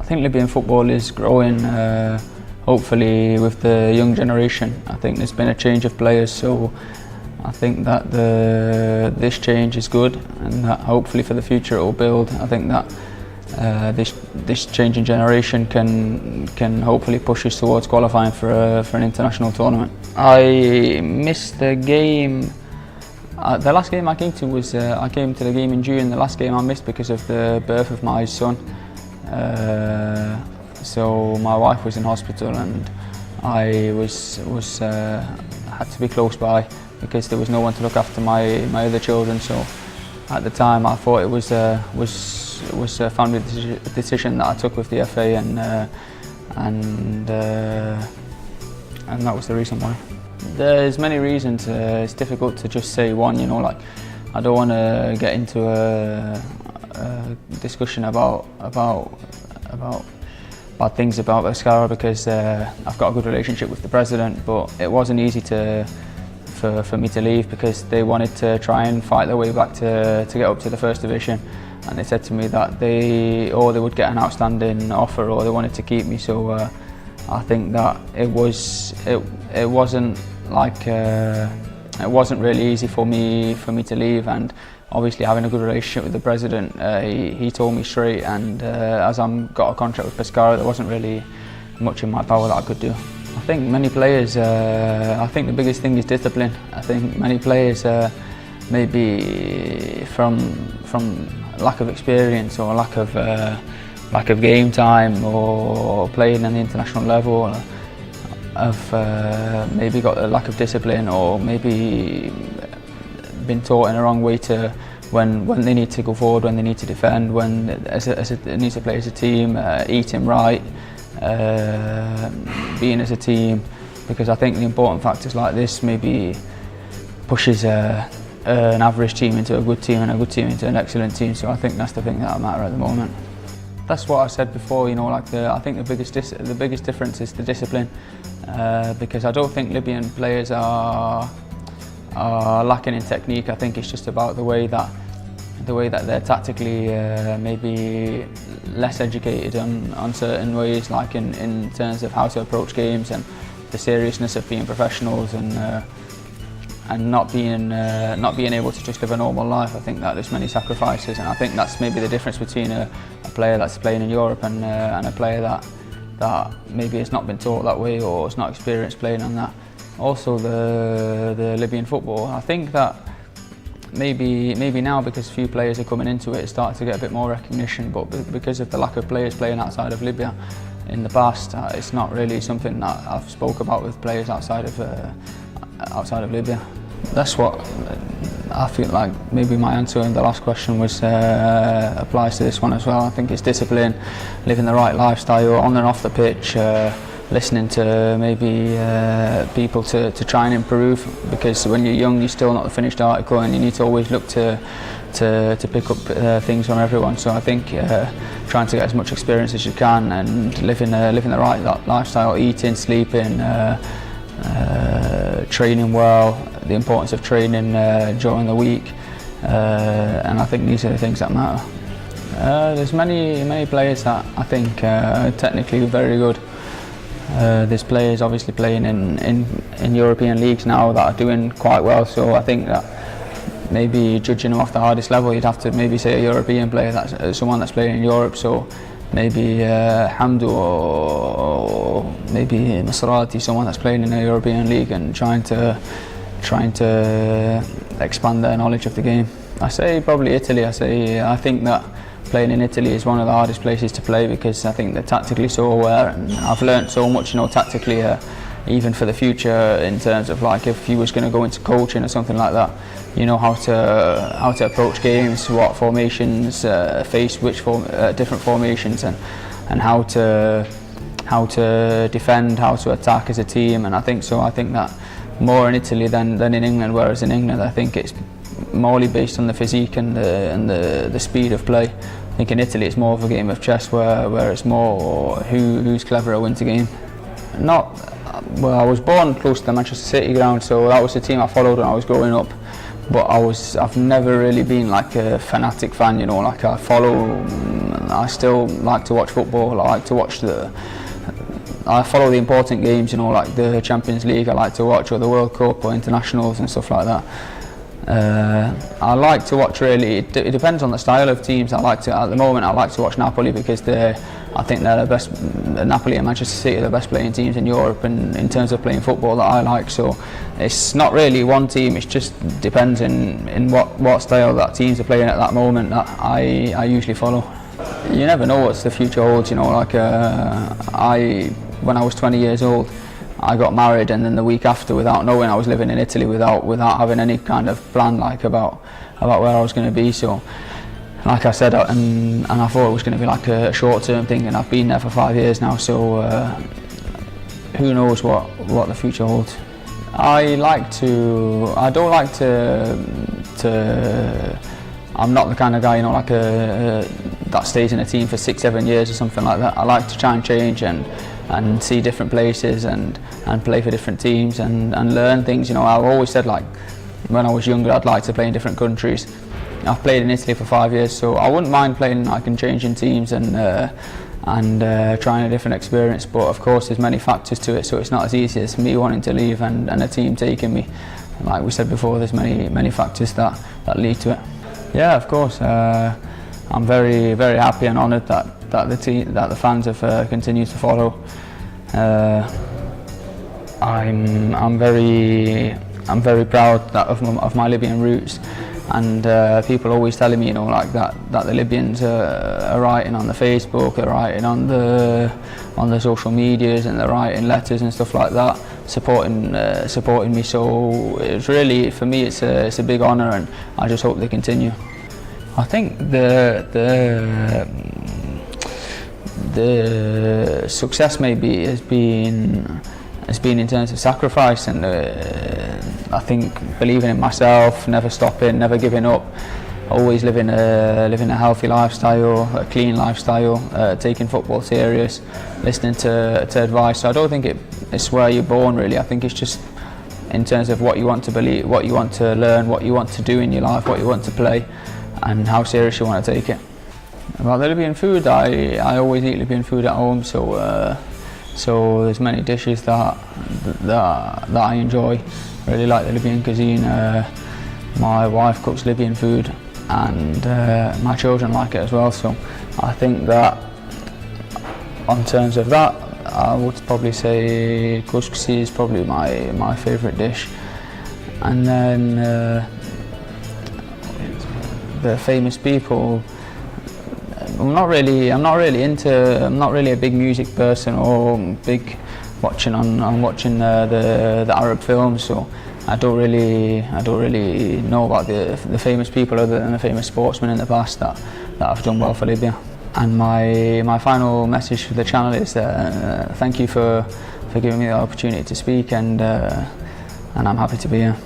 think Libyan football is growing, hopefully with the young generation. I think there's been a change of players, so I think that this change is good, and that hopefully for the future it will build. I think that this changing generation can hopefully push us towards qualifying for an international tournament. I missed the game. The last game I came to was I came to the game in June. The last game I missed because of the birth of my son. So my wife was in hospital, and I had to be close by because there was no one to look after my other children. So at the time I thought it was a family decision that I took with the FA, and that was the reason why. There's many reasons. It's difficult to just say one. You know, like I don't want to get into a discussion about bad things about Bيskára, because I've got a good relationship with the president, but it wasn't easy for me to leave because they wanted to try and fight their way back to get up to the first division, and they said to me that they would get an outstanding offer or they wanted to keep me. So I think that it wasn't really easy for me to leave, and obviously having a good relationship with the president, he told me straight, and as I've got a contract with Bískára, there wasn't really much in my power that I could do. I think many players, I think the biggest thing is discipline. I think many players maybe from lack of experience or lack of game time or playing at the international level have maybe got a lack of discipline, or maybe been taught in the wrong way to when they need to go forward, when they need to defend, when they need to play as a team, eating right, being as a team, because I think the important factors like this maybe pushes an average team into a good team and a good team into an excellent team. So I think that's the thing that matters at the moment. That's what I said before. You know, like I think the biggest difference is the discipline, because I don't think Libyan players are lacking in technique. I think it's just about the way that they're tactically maybe less educated on certain ways, like in terms of how to approach games and the seriousness of being professionals, and not being able to just live a normal life. I think that there's many sacrifices, and I think that's maybe the difference between a player that's playing in Europe and a player that maybe has not been taught that way or has not experienced playing on that. Also the Libyan football, I think that maybe now, because few players are coming into it, it's starting to get a bit more recognition, but because of the lack of players playing outside of Libya in the past, it's not really something that I've spoke about with players outside of Libya. That's what I feel like maybe my answer in the last question was applies to this one as well. I think it's discipline, living the right lifestyle on and off the pitch, listening to maybe people to try and improve, because when you're young you're still not the finished article, and you need to always look to pick up things from everyone. So I think trying to get as much experience as you can and living the right lifestyle, eating, sleeping, training well, the importance of training during the week, and I think these are the things that matter. There's many players that I think are technically very good. There's players obviously playing in European leagues now that are doing quite well, so I think that maybe judging them off the hardest level, you'd have to maybe say a European player, that's someone that's playing in Europe. So maybe Hamdu or maybe Maserati, someone that's playing in a European league and trying to expand their knowledge of the game. I say probably Italy. I think that playing in Italy is one of the hardest places to play, because I think they're tactically so aware, and I've learnt so much, you know, tactically, even for the future, in terms of like if you was going to go into coaching or something like that, you know how to approach games, what formations face which different formations, and how to defend, how to attack as a team. And I think that more in Italy than in England, whereas in England I think it's morely based on the physique and the speed of play. I think in Italy it's more of a game of chess, where it's more who's cleverer wins the game. Well, I was born close to the Manchester City ground, so that was the team I followed when I was growing up. But I've never really been like a fanatic fan, you know, like I follow I still like to watch football. I like to watch I follow the important games, you know, like the Champions League I like to watch, or the World Cup or internationals and stuff like that. I like to watch, really, it depends on the style of teams. At the moment I like to watch Napoli because I think they're the best. Napoli and Manchester City are the best playing teams in Europe, and in terms of playing football that I like. So it's not really one team, it just depends in what style that teams are playing at that moment that I usually follow. You never know what the future holds, you know, like when I was 20 years old, I got married, and then the week after, without knowing, I was living in Italy without having any kind of plan like about where I was going to be. So, like I said, and I thought it was going to be like a short-term thing, and I've been there for 5 years now. So, who knows what the future holds? I don't like to. I'm not the kind of guy, you know, like that stays in a team for 6-7 years or something like that. I like to try and change and see different places and play for different teams and learn things. You know, I've always said, like, when I was younger, I'd like to play in different countries. I've played in Italy for 5 years, so I wouldn't mind playing, like, and changing teams and trying a different experience. But of course, there's many factors to it, so it's not as easy as me wanting to leave and a team taking me. Like we said before, there's many factors that lead to it. Yeah, of course. I'm very, very happy and honoured that the fans have continued to follow. I'm very proud of my Libyan roots, and people always telling me, you know, like that the Libyans are writing on the Facebook, are writing on the social medias, and they're writing letters and stuff like that, supporting me. So it's really, for me, it's a big honour, and I just hope they continue. I think the success maybe has been in terms of sacrifice, and I think believing in myself, never stopping, never giving up, always living a healthy lifestyle, a clean lifestyle, taking football serious, listening to advice. So I don't think it's where you're born, really. I think it's just in terms of what you want to believe, what you want to learn, what you want to do in your life, what you want to play, and how serious you want to take it. About the Libyan food, I always eat Libyan food at home, so there's many dishes that I enjoy. Really like the Libyan cuisine. My wife cooks Libyan food, and my children like it as well. So I think that, on terms of that, I would probably say couscous is probably my favourite dish. And then the famous people. I'm not really a big music person or big watching the Arab films, so I don't really know about the famous people other than the famous sportsmen in the past that have done well for Libya. And my final message for the channel is thank you for giving me the opportunity to speak, and I'm happy to be here.